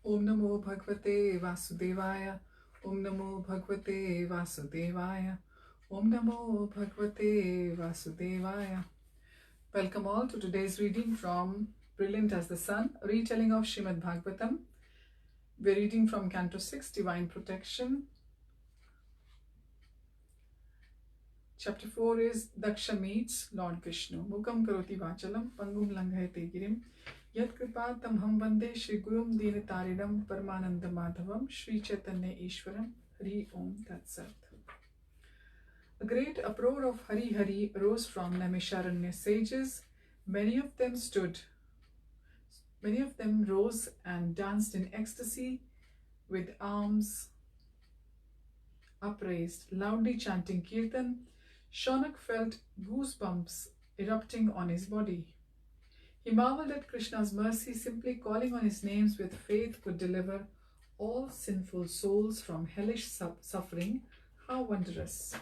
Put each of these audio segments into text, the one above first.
Om Namo Bhagavate Vasudevaya. Om Namo Bhagavate Vasudevaya. Om Namo Bhagavate Vasudevaya. Welcome all to today's reading from Brilliant as the Sun, a retelling of Srimad Bhagavatam. We're reading from Canto 6, Divine Protection. Chapter 4 is Daksha Meets Lord Vishnu. Mukam karoti vachalam, pangum langhayate girim. Yat kripatam ham vande Shri Gurum Dinataridam Paramananda Madhavam Shri Chaitanya Ishwaram Hari Om Tat Sat. A great uproar of Hari Hari rose from Naimisharanya sages. Many of them rose and danced in ecstasy with arms upraised, loudly chanting Kirtan. Shaunak felt goosebumps erupting on his body. He marveled at Krishna's mercy. Simply calling on his names with faith could deliver all sinful souls from hellish suffering. How wondrous!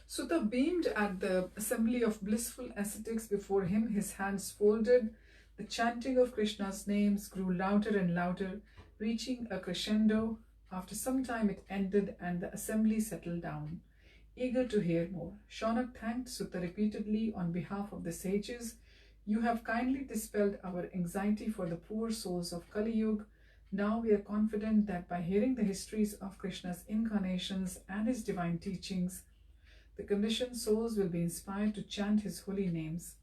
Sutta beamed at the assembly of blissful ascetics before him, his hands folded. The chanting of Krishna's names grew louder and louder, reaching a crescendo. After some time it ended and the assembly settled down, eager to hear more. Shaunak thanked Sutta repeatedly on behalf of the sages. You have kindly dispelled our anxiety for the poor souls of Kali Yuga. Now we are confident that by hearing the histories of Krishna's incarnations and his divine teachings, the conditioned souls will be inspired to chant his holy names.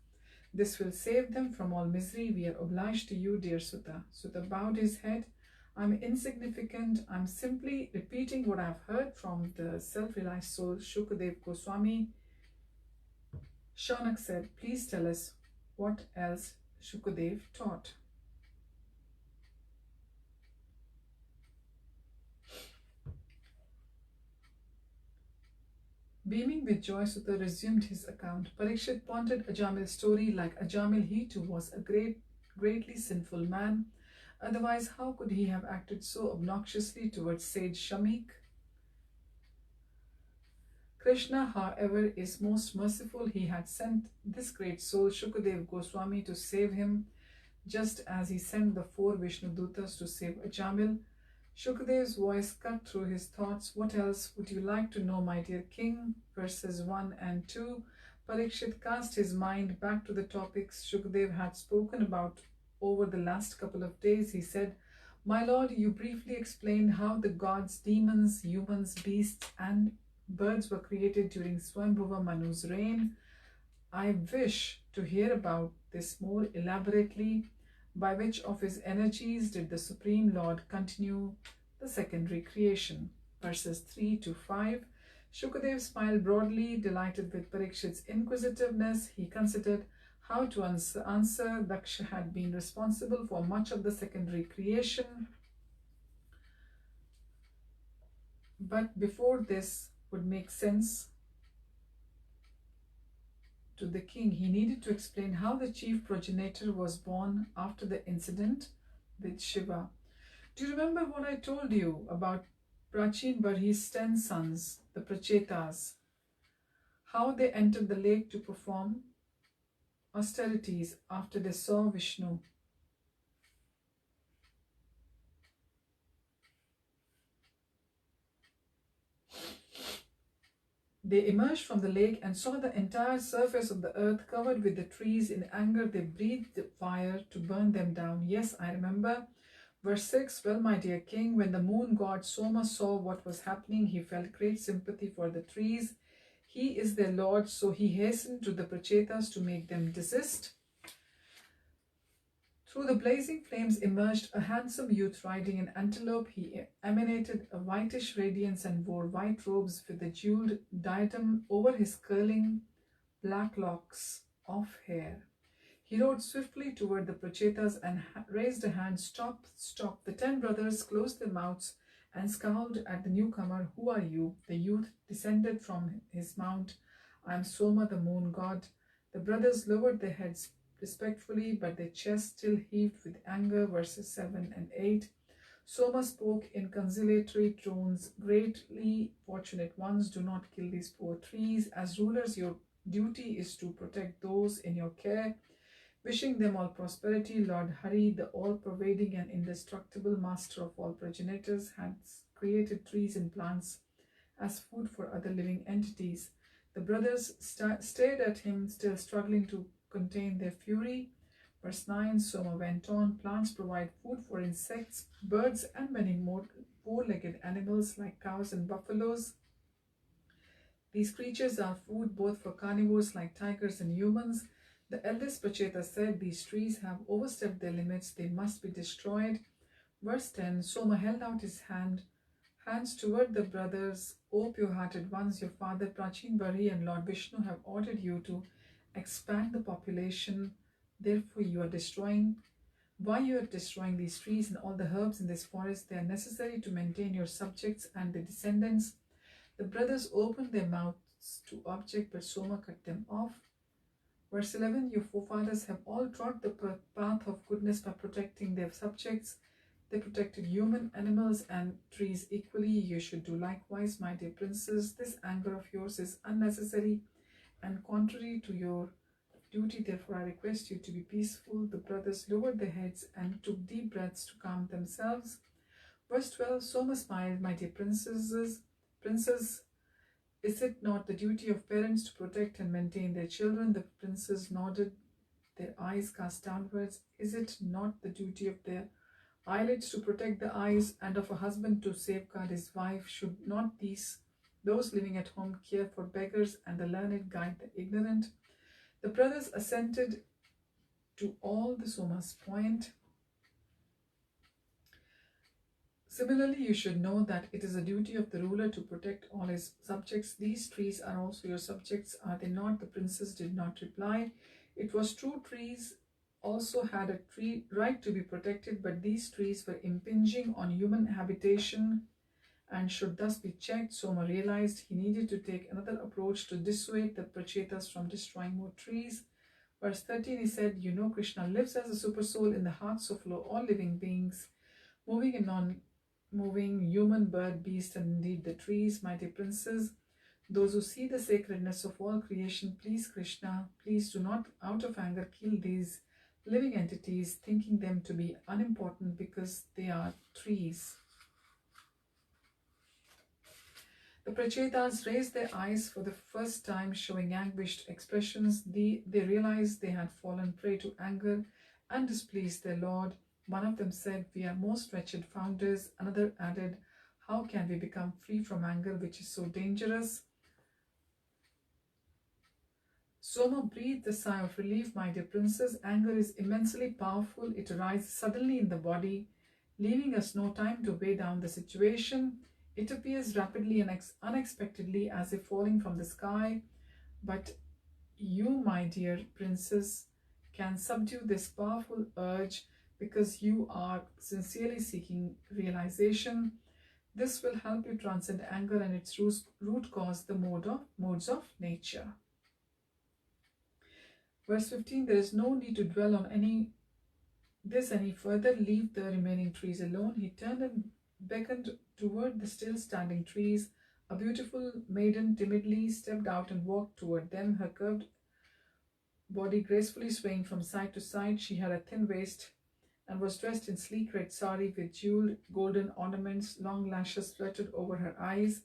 This will save them from all misery. We are obliged to you, dear Sutta. Sutta bowed his head. I'm insignificant. I'm simply repeating what I've heard from the self-realized soul, Shukadev Goswami. Shaunak said, please tell us what else Shukadev taught. Beaming with joy, Sutta resumed his account. Parikshit pondered Ajamil's story. Like Ajamil, he too was a greatly sinful man. Otherwise, how could he have acted so obnoxiously towards sage Shamik? Krishna, however, is most merciful. He had sent this great soul, Shukadev Goswami, to save him, just as he sent the 4 Vishnu Dutas to save Ajamil. Shukadev's voice cut through his thoughts. What else would you like to know, my dear king? Verses 1 and 2. Parikshit cast his mind back to the topics Shukadev had spoken about over the last couple of days. He said, my lord, you briefly explained how the gods, demons, humans, beasts and birds were created during Swambhuva Manu's reign. I wish to hear about this more elaborately. By which of his energies did the Supreme Lord continue the secondary creation? Verses 3 to 5. Shukadev smiled broadly, delighted with Parikshit's inquisitiveness. He considered how to answer. Daksha had been responsible for much of the secondary creation. But before this would make sense to the king, he needed to explain how the chief progenitor was born after the incident with Shiva. Do you remember what I told you about Prachin Barhi's 10 sons, the Prachetas? How they entered the lake to perform austerities after they saw Vishnu. They emerged from the lake and saw the entire surface of the earth covered with the trees. In anger, they breathed fire to burn them down. Yes, I remember. Verse 6, well, my dear king, when the moon god Soma saw what was happening, he felt great sympathy for the trees. He is their lord, so he hastened to the Prachetas to make them desist. Through the blazing flames emerged a handsome youth riding an antelope. He emanated a whitish radiance and wore white robes with a jeweled diadem over his curling black locks of hair. He rode swiftly toward the Prachetas and raised a hand. Stop, stop. The 10 brothers closed their mouths and scowled at the newcomer. Who are you? The youth descended from his mount. I am Soma, the moon god. The brothers lowered their heads respectfully, but their chests still heaved with anger. Verses 7 and 8. Soma spoke in conciliatory tones. Greatly fortunate ones, do not kill these poor trees. As rulers, your duty is to protect those in your care. Wishing them all prosperity, Lord Hari, the all-pervading and indestructible master of all progenitors, had created trees and plants as food for other living entities. The brothers stared at him, still struggling to contain their fury. Verse 9, Soma went on, plants provide food for insects, birds, and many more four-legged animals like cows and buffaloes. These creatures are food both for carnivores like tigers and humans. The eldest Pracheta said, these trees have overstepped their limits, they must be destroyed. Verse 10, Soma held out his hands toward the brothers. O pure-hearted ones, your father Prachin Bari and Lord Vishnu have ordered you to expand the population. Therefore you are destroying. Why you are destroying these trees and all the herbs in this forest? They are necessary to maintain your subjects and their descendants. The brothers opened their mouths to object, but Soma cut them off. Verse 11, your forefathers have all trod the path of goodness by protecting their subjects. They protected human, animals, and trees equally. You should do likewise, my dear princes. This anger of yours is unnecessary and contrary to your duty. Therefore, I request you to be peaceful. The brothers lowered their heads and took deep breaths to calm themselves. Verse 12, Soma smiled, my dear princes, is it not the duty of parents to protect and maintain their children? The princes nodded, their eyes cast downwards. Is it not the duty of their eyelids to protect the eyes, and of a husband to safeguard his wife? Should not those living at home care for beggars, and the learned guide the ignorant? The brothers assented to all the Soma's point. Similarly, you should know that it is a duty of the ruler to protect all his subjects. These trees are also your subjects, are they not? The princess did not reply. It was true, trees also had a right to be protected, but these trees were impinging on human habitation and should thus be checked. Soma realized he needed to take another approach to dissuade the Prachetas from destroying more trees. Verse 13, he said, you know, Krishna lives as a super soul in the hearts of all living beings, moving and non-moving, human, bird, beast, and indeed the trees. My dear princes, those who see the sacredness of all creation, please Krishna, please do not out of anger kill these living entities, thinking them to be unimportant because they are trees. The Prachetas raised their eyes for the first time, showing anguished expressions. They realized they had fallen prey to anger and displeased their Lord. One of them said, we are most wretched founders. Another added, how can we become free from anger, which is so dangerous? Soma breathed a sigh of relief. My dear princess, anger is immensely powerful. It arises suddenly in the body, leaving us no time to weigh down the situation. It appears rapidly and unexpectedly, as if falling from the sky. But you, my dear princess, can subdue this powerful urge because you are sincerely seeking realization. This will help you transcend anger and its root cause, the modes of nature. Verse 15, there is no need to dwell on any further. Leave the remaining trees alone. He turned and beckoned toward the still standing trees. A beautiful maiden timidly stepped out and walked toward them, her curved body gracefully swaying from side to side. She had a thin waist and was dressed in sleek red sari with jeweled golden ornaments. Long lashes fluttered over her eyes,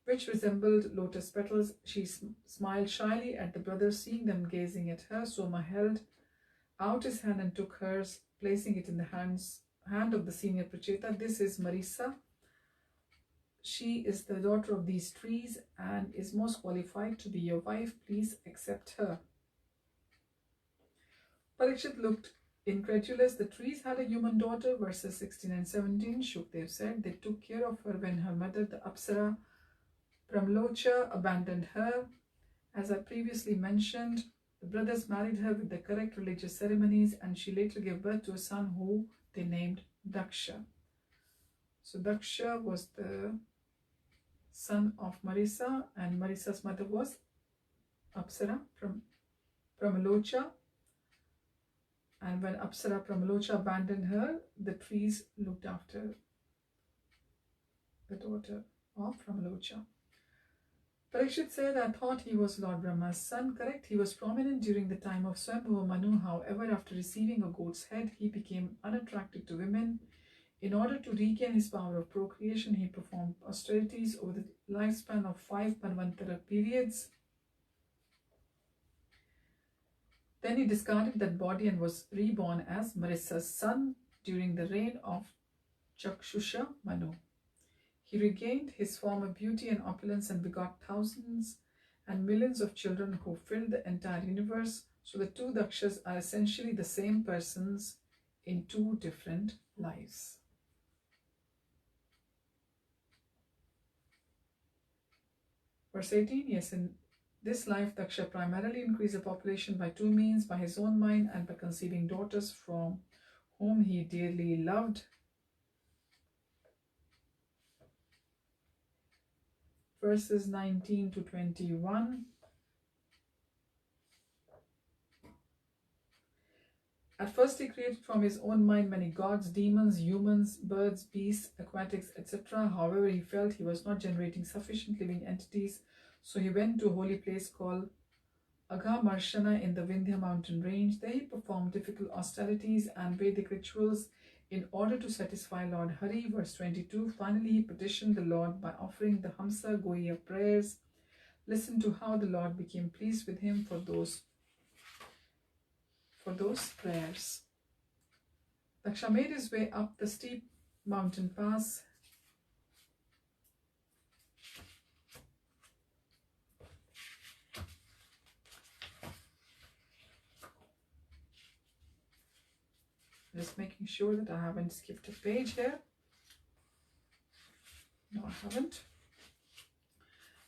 which resembled lotus petals. She smiled shyly at the brothers, seeing them gazing at her. Soma held out his hand and took hers, placing it in the hand of the senior Pracheta. This is Marisa. She is the daughter of these trees and is most qualified to be your wife. Please accept her. Parikshit looked incredulous. The trees had a human daughter. Verses 16 and 17, Shukdev said, they took care of her when her mother, the Apsara Pramlocha, abandoned her. As I previously mentioned, the brothers married her with the correct religious ceremonies, and she later gave birth to a son who they named Daksha. So Daksha was the son of Marisa, and Marisa's mother was Apsara Pramalocha. And when Apsara Pramalocha abandoned her, the trees looked after the daughter of Pramalocha. Parikshit said, I thought he was Lord Brahma's son. Correct, he was prominent during the time of Swambhuva Manu. However, after receiving a goat's head, he became unattracted to women. In order to regain his power of procreation, he performed austerities over the lifespan of 5 Manvantara periods. Then he discarded that body and was reborn as Marissa's son during the reign of Chakshusha Manu. He regained his former beauty and opulence and begot thousands and millions of children who filled the entire universe. So the two Dakshas are essentially the same persons in two different lives. Verse 18, yes, in this life Daksha primarily increased the population by two means, by his own mind and by conceiving daughters from whom he dearly loved. Verses 19 to 21. At first he created from his own mind many gods, demons, humans, birds, beasts, aquatics, etc. However, he felt he was not generating sufficient living entities, so he went to a holy place called Aghamarshana in the Vindhya mountain range. There he performed difficult austerities and Vedic rituals in order to satisfy Lord Hari. Verse 22. Finally, he petitioned the Lord by offering the Hamsa Goya prayers. Listen to how the Lord became pleased with him for those prayers. Daksha made his way up the steep mountain pass. Just making sure that I haven't skipped a page here. No, I haven't.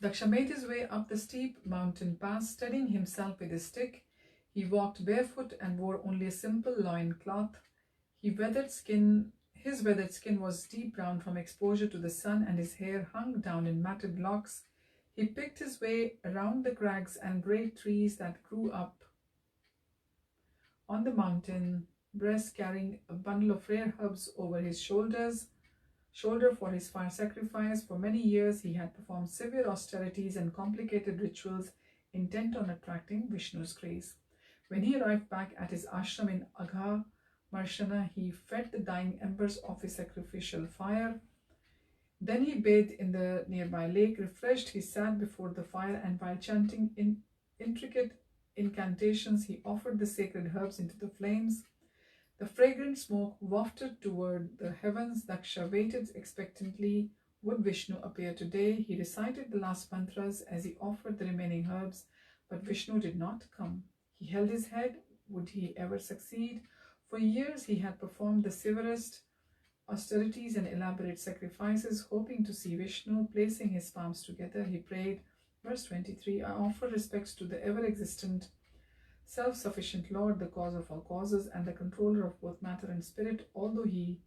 Daksha made his way up the steep mountain pass, steadying himself with his stick. He walked barefoot and wore only a simple loin cloth. His weathered skin was deep brown from exposure to the sun, and his hair hung down in matted locks. He picked his way around the crags and great trees that grew up on the mountain breast, carrying a bundle of rare herbs over his shoulder for his fire sacrifice. For many years he had performed severe austerities and complicated rituals intent on attracting Vishnu's grace. When he arrived back at his ashram in Aghamarshana, he fed the dying embers of his sacrificial fire. Then he bathed in the nearby lake. Refreshed, he sat before the fire, and while chanting intricate incantations, he offered the sacred herbs into the flames. The fragrant smoke wafted toward the heavens. Daksha waited expectantly. Would Vishnu appear today? He recited the last mantras as he offered the remaining herbs, but Vishnu did not come. He held his head. Would he ever succeed? For years he had performed the severest austerities and elaborate sacrifices, hoping to see Vishnu. Placing his palms together, he prayed. Verse 23, I offer respects to the ever-existent, self-sufficient Lord, the cause of all causes and the controller of both matter and spirit. Although he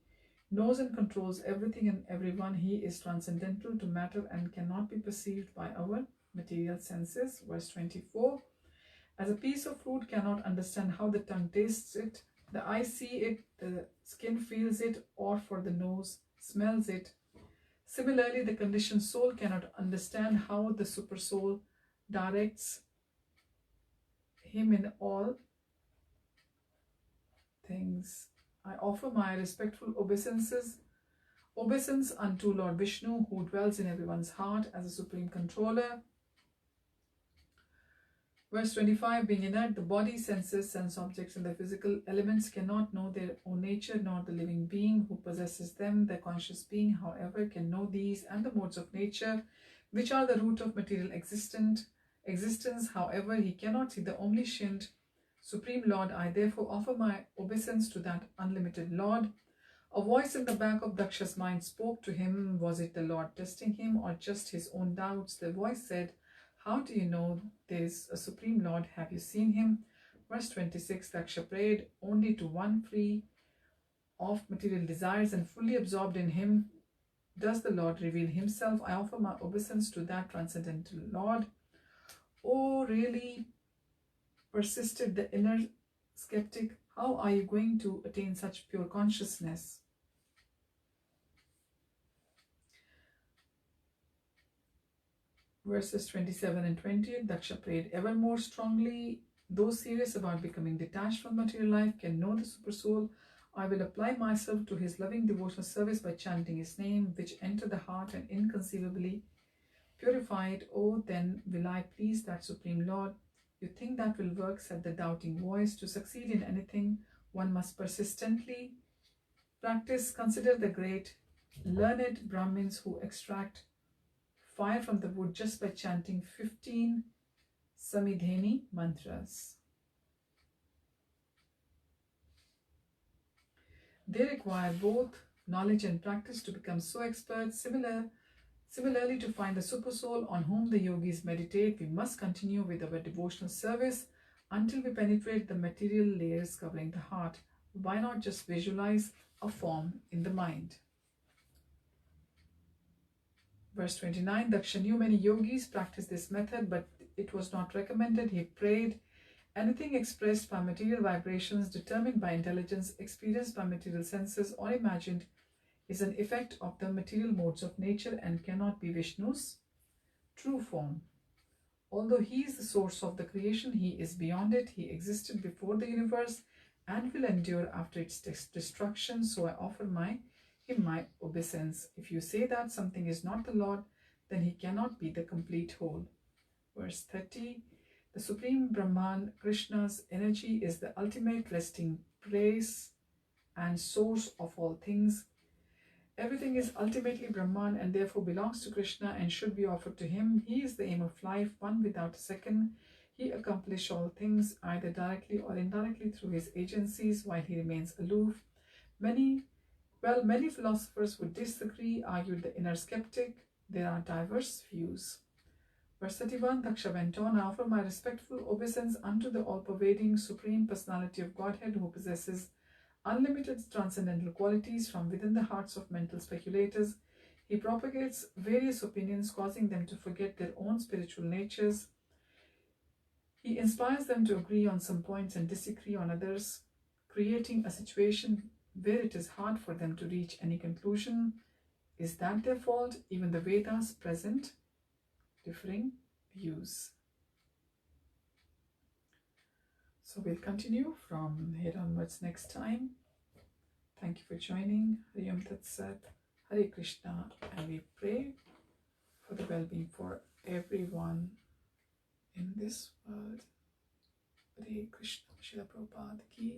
knows and controls everything and everyone, he is transcendental to matter and cannot be perceived by our material senses. Verse 24, as a piece of fruit cannot understand how the tongue tastes it, the eye see it, the skin feels it, or for the nose smells it. Similarly, the conditioned soul cannot understand how the super soul directs him in all things. I offer my respectful obeisance unto Lord Vishnu, who dwells in everyone's heart as a supreme controller. Verse 25, being inert, the body, senses, sense objects, and the physical elements cannot know their own nature, nor the living being who possesses them. The conscious being, however, can know these and the modes of nature, which are the root of material existence. However, he cannot see the omniscient Supreme Lord. I therefore offer my obeisance to that unlimited Lord. A voice in the back of Daksha's mind spoke to him. Was it the Lord testing him or just his own doubts? The voice said, how do you know there is a Supreme Lord? Have you seen him? Verse 26, Daksha prayed only to one, free of material desires and fully absorbed in him. Does the Lord reveal himself? I offer my obeisance to that transcendental Lord. Oh, really? Persisted the inner skeptic. How are you going to attain such pure consciousness? Verses 27 and 28, Daksha prayed ever more strongly. Those serious about becoming detached from material life can know the super soul. I will apply myself to his loving devotional service by chanting his name, which enter the heart and inconceivably purify it. Oh, then will I please that Supreme Lord. You think that will work, said the doubting voice. To succeed in anything, one must persistently practice. Consider the great learned Brahmins who extract fire from the wood just by chanting 15 Samidheni mantras. They require both knowledge and practice to become so expert. Similarly, to find the super soul on whom the yogis meditate, we must continue with our devotional service until we penetrate the material layers covering the heart. Why not just visualize a form in the mind? Verse 29, Daksha knew many yogis practiced this method, but it was not recommended. He prayed, anything expressed by material vibrations, determined by intelligence, experienced by material senses, or imagined, is an effect of the material modes of nature and cannot be Vishnu's true form. Although he is the source of the creation, he is beyond it. He existed before the universe and will endure after its destruction. So I offer him my obeisance. If you say that something is not the Lord, then he cannot be the complete whole. Verse 30, the Supreme Brahman, Krishna's energy, is the ultimate resting place and source of all things. Everything is ultimately Brahman and therefore belongs to Krishna and should be offered to him. He is the aim of life, one without a second. He accomplished all things either directly or indirectly through his agencies while he remains aloof. Many philosophers would disagree, argued the inner skeptic. There are diverse views. Verse 31, Daksha went on, I offer my respectful obeisance unto the all-pervading Supreme Personality of Godhead who possesses unlimited transcendental qualities from within the hearts of mental speculators. He propagates various opinions, causing them to forget their own spiritual natures. He inspires them to agree on some points and disagree on others, creating a situation where it is hard for them to reach any conclusion. Is that their fault? Even the Vedas present differing views. So we'll continue from here onwards next time. Thank you for joining. Hari Om Tat Sat, Hare Krishna, and we pray for the well-being for everyone in this world. Hare Krishna, Srila Prabhupada ki